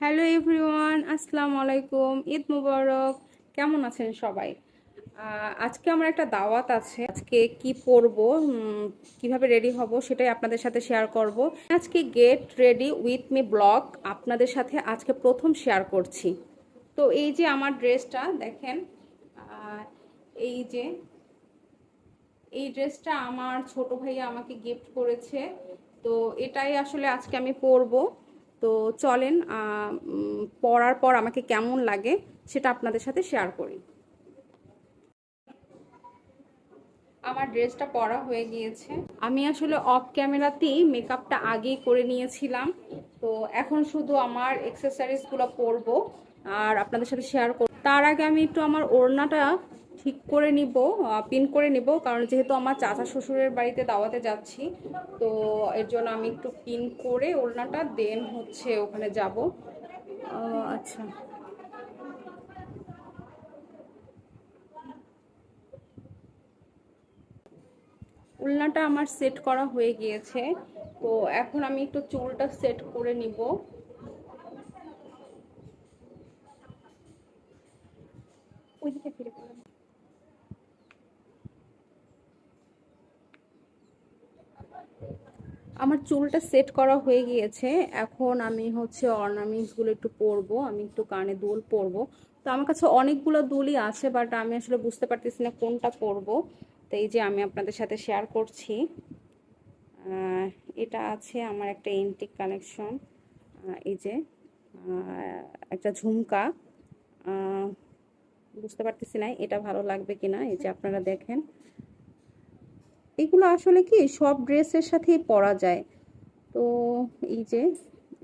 Hello everyone, আসসালামু আলাইকুম। ঈদ মুবারক। কেমন আছেন সবাই? আজকে আমার একটা দাওয়াত আছে। আজকে কি পরবো, কিভাবে রেডি হব সেটাই আপনাদের সাথে শেয়ার করব। আজকে get ready with me blog আপনাদের সাথে আজকে প্রথম শেয়ার করছি। তো এই যে আমার ড্রেসটা দেখেন, এই যে এই ড্রেসটা আমার ছোট ভাইয়া আমাকে গিফট করেছে। তো এটাই আসলে আজকে আমি পরবো। তো চলেন পরার পর আমাকে কেমন লাগে সেটা আপনাদের সাথে শেয়ার করি। আমার ড্রেসটা পরা হয়ে গিয়েছে। আমি আসলে অফ ক্যামেরাতেই মেকআপটা আগেই করে নিয়েছিলাম। তো এখন শুধু আমার এক্সেসরিজগুলো পরবো আর আপনাদের সাথে শেয়ার করব। তার আগে আমি একটু আমার ওড়নাটা ঠিক করে নিব, পিন করে নিব, কারণ যেহেতু আমার চাচা শ্বশুরের বাড়িতে দাওয়াতে যাচ্ছি। তো এর জন্য আমি একটু পিন করে ওড়নাটা দেন হচ্ছে ওখানে যাব। আচ্ছা, উলনাটা আমার সেট করা হয়ে গিয়েছে। তো এখন আমি একটু চুলটা সেট করে নিব। ওইদিকে ফিরে গেলাম। আমার চুলটা সেট করা হয়ে গিয়েছে। এখন আমি হচ্ছে অর্নামেন্টসগুলো একটু পরবো। আমি একটু কানে দুল পরবো। তো আমার কাছে অনেকগুলো দুলই আছে, বাট আমি আসলে বুঝতে পারতেছি না কোনটা পরবো। তো এই যে আমি আপনাদের সাথে শেয়ার করছি। এটা আছে আমার একটা এন্টিক কালেকশন। এই যে একটা ঝুমকা। বুঝতে পারতেছি না এটা ভালো লাগবে কিনা। এই যে আপনারা দেখেন, এগুলো আসলে কি সব ড্রেসের সাথেই পরা যায়। তো এই যে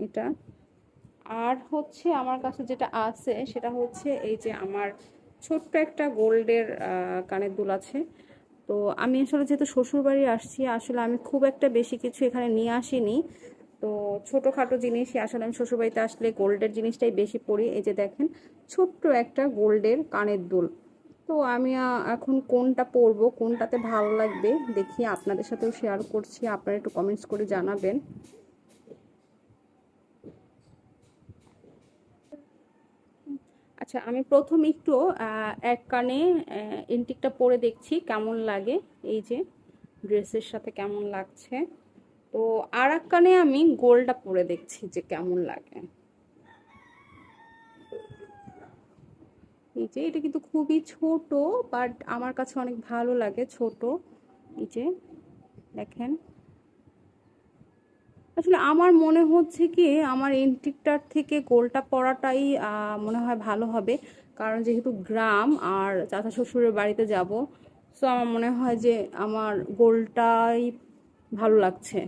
এটা, আর হচ্ছে আমার কাছে যেটা আছে সেটা হচ্ছে এই যে আমার ছোট্ট একটা গোল্ডের কানের দুল আছে। তো আমি আসলে যেহেতু শ্বশুরবাড়ি আসছি, আসলে আমি খুব একটা বেশি কিছু এখানে নিয়ে আসিনি। তো ছোটোখাটো জিনিসই আসলে আমি শ্বশুরবাড়িতে আসলে গোল্ডের জিনিসটাই বেশি পরি। এই যে দেখেন, ছোট্ট একটা গোল্ডের কানের দুল। তো আমি এখন কোনটা পরবো, কোনটাতে ভালো লাগবে দেখি আপনাদের সাথেও শেয়ার করছি। আপনারা একটু কমেন্টস করে জানাবেন। আচ্ছা, আমি প্রথম একটু এক কানে এন্টিকটা পরে দেখছি কেমন লাগে। এই যে ড্রেসের সাথে কেমন লাগছে। তো আর এক কানে আমি গোলটা পরে দেখছি যে কেমন লাগে। এই যে এটা কিন্তু খুবই ছোট, বাট আমার কাছে অনেক ভালো লাগে ছোট। এই যে দেখেন, আসলে আমার মনে হচ্ছে কি আমার এন্টিকটার থেকে গোলটা পরাটাই মনে হয় ভালো হবে। কারণ যেহেতু গ্রাম আর চাচা শ্বশুরের বাড়িতে যাব, সো আমার মনে হয় যে আমার গোলটাই ভালো লাগছে।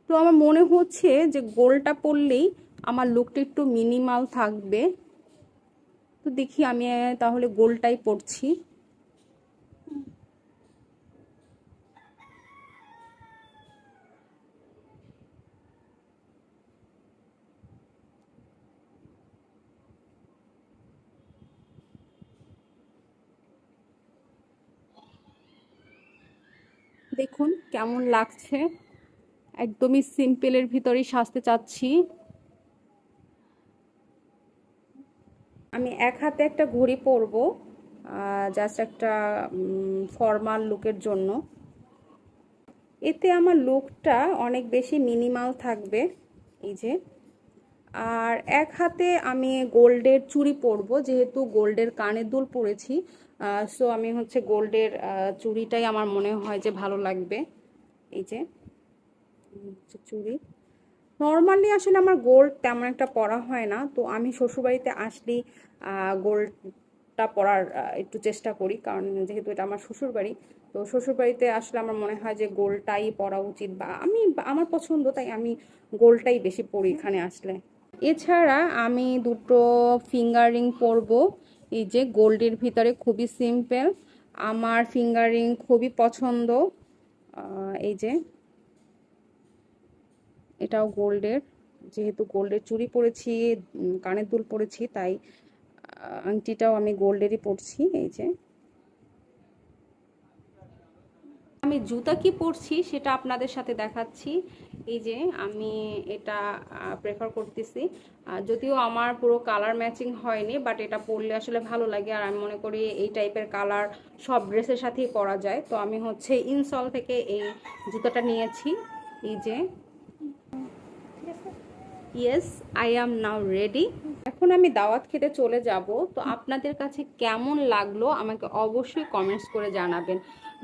তো আমার মনে হচ্ছে যে গোলটা পরলেই আমার লুকটা একটু মিনিমাল থাকবে। তো দেখি আমি তাহলে গোলটাই পরছি। দেখুন কেমন লাগছে। একদমই সিম্পলের ভিতরেই সাজতে চাচ্ছি। আমি এক হাতে একটা ঘড়ি পরবো, জাস্ট একটা ফর্মাল লুকের জন্য। এতে আমার লুকটা অনেক বেশি মিনিমাল থাকবে। এই যে, আর এক হাতে আমি গোল্ডের চুড়ি পরবো, যেহেতু গোল্ডের কানের দুল পরেছি। সো আমি হচ্ছে গোল্ডের চুড়িটাই আমার মনে হয় যে ভালো লাগবে। এই যে চুড়ি, নর্মালি আসলে আমার গোল্ড তেমন একটা পরা হয় না। তো আমি শ্বশুরবাড়িতে আসলেই গোল্ডটা পরার একটু চেষ্টা করি, কারণ যেহেতু এটা আমার শ্বশুরবাড়ি। তো শ্বশুরবাড়িতে আসলে আমার মনে হয় যে গোল্ডটাই পরা উচিত, বা আমার পছন্দ, তাই আমি গোল্ডটাই বেশি পরি এখানে আসলে। এছাড়া আমি দুটো ফিঙ্গার রিং পরবো। এই যে গোল্ডের ভিতরে, খুবই সিম্পল, আমার ফিঙ্গার রিং খুবই পছন্দ। এই যে এটাও গোল্ডের, যেহেতু গোল্ডের চুড়ি পরেছি, কানের দুল পরেছি, তাই আংটিটাও আমি গোল্ডেরই পরছি। এই যে আমি জুতা কি পরছি সেটা আপনাদের সাথে দেখাচ্ছি। এই যে আমি এটা প্রেফার করতেছি, যদিও আমার পুরো কালার ম্যাচিং হয়নি, বাট এটা পরলে আসলে ভালো লাগে। আর আমি মনে করি এই টাইপের কালার সব ড্রেসের সাথেই পরা যায়। তো আমি হচ্ছে ইনসল থেকে এই জুতোটা নিয়েছি। এই যে, yes, I am now ready. এখন আমি দাওয়াত খেতে চলে যাব। তো আপনাদের কাছে কেমন লাগলো আমাকে অবশ্যই কমেন্টস করে জানাবেন।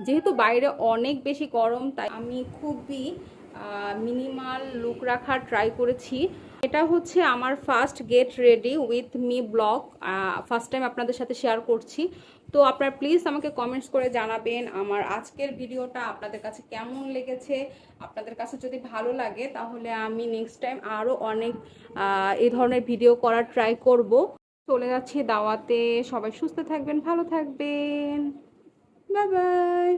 যেহেতু বাইরে অনেক বেশি গরম, তাই আমি খুবই মিনিমাল লুক রাখার ট্রাই করেছি। এটা হচ্ছে আমার first get ready with me blog, first time আপনাদের সাথে শেয়ার করছি। তো আপনারা প্লিজ আমাকে কমেন্টস করে জানাবেন আমার আজকের ভিডিওটা আপনাদের কাছে কেমন লেগেছে। আপনাদের কাছে যদি ভালো লাগে তাহলে আমি নেক্সট টাইম আরও অনেক এই ধরনের ভিডিও করার ট্রাই করব। চলে যাচ্ছি দাওয়াতে। সবাই সুস্থ থাকবেন, ভালো থাকবেন, বাই বাই।